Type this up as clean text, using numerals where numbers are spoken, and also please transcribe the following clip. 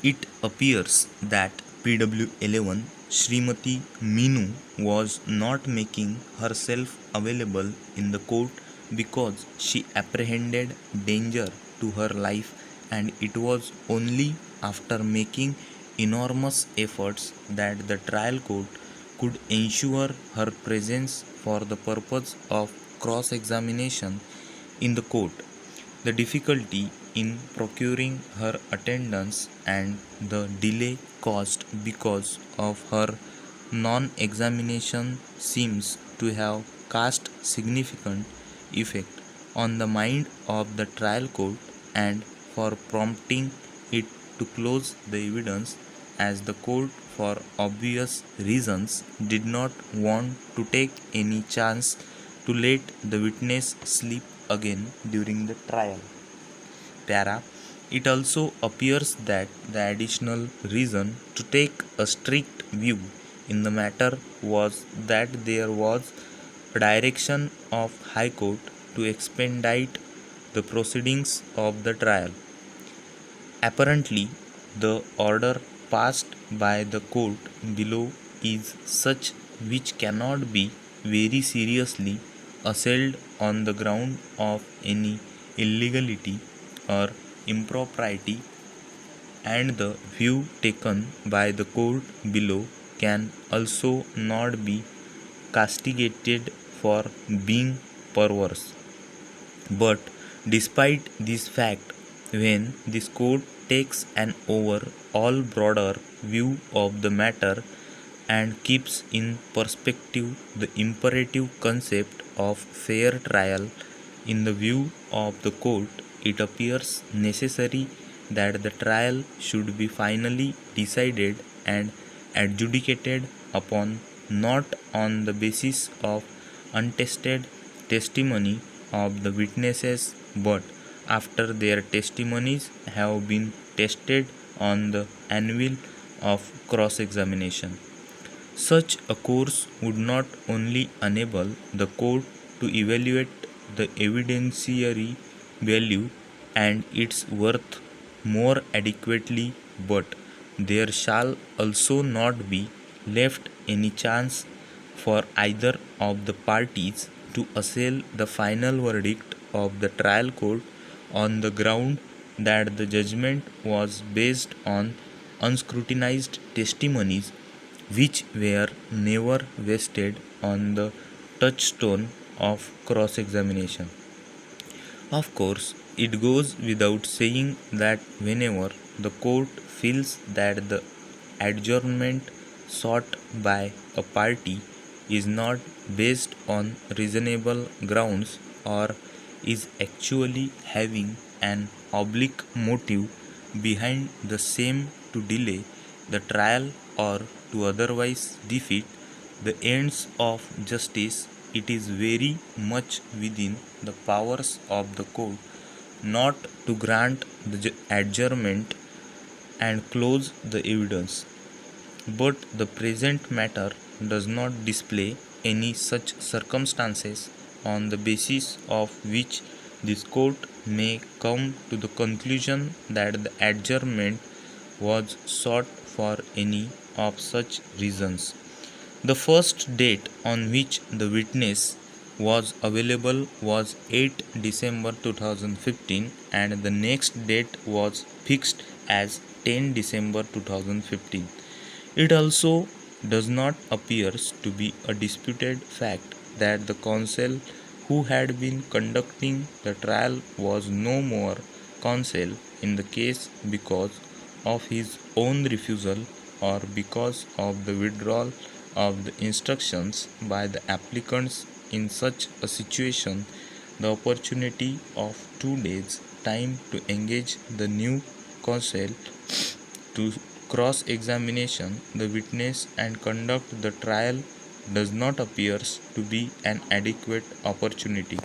It appears that PW11 Srimati Meenu was not making herself available in the court because she apprehended danger to her life, and it was only after making enormous efforts that the trial court could ensure her presence for the purpose of cross examination in the court. The difficulty in procuring her attendance and the delay caused because of her non examination seems to have cast significant effect on the mind of the trial court and for prompting it to close the evidence, as the court for obvious reasons did not want to take any chance to let the witness sleep again during the trial. Para. It also appears that the additional reason to take a strict view in the matter was that there was a direction of High Court to expedite the proceedings of the trial. Apparently, the order passed by the court below is such which cannot be very seriously assailed on the ground of any illegality or impropriety, and the view taken by the court below can also not be castigated for being perverse. But despite this fact, when this court takes an overall broader view of the matter and keeps in perspective the imperative concept of fair trial in the view of the court, it appears necessary that the trial should be finally decided and adjudicated upon not on the basis of untested testimony of the witnesses, but after their testimonies have been tested on the anvil of cross examination. Such a course would not only enable the court to evaluate the evidentiary value and its worth more adequately, but there shall also not be left any chance for either of the parties to assail the final verdict of the trial court on the ground that the judgment was based on unscrutinized testimonies which were never vested on the touchstone of cross examination. Of course, it goes without saying that whenever the court feels that the adjournment sought by a party is not based on reasonable grounds or is actually having an oblique motive behind the same to delay the trial or to otherwise defeat the ends of justice, it is very much within the powers of the court not to grant the adjournment and close the evidence. But the present matter does not display any such circumstances on the basis of which this court may come to the conclusion that the adjournment was sought for any of such reasons. The first date on which the witness was available was 8 December 2015, and the next date was fixed as 10 December 2015. It also does not appear to be a disputed fact that the counsel who had been conducting the trial was no more counsel in the case because of his own refusal or because of the withdrawal of the instructions by the applicants. In such a situation, the opportunity of 2 days' time to engage the new counsel to cross examination the witness and conduct the trial does not appear to be an adequate opportunity.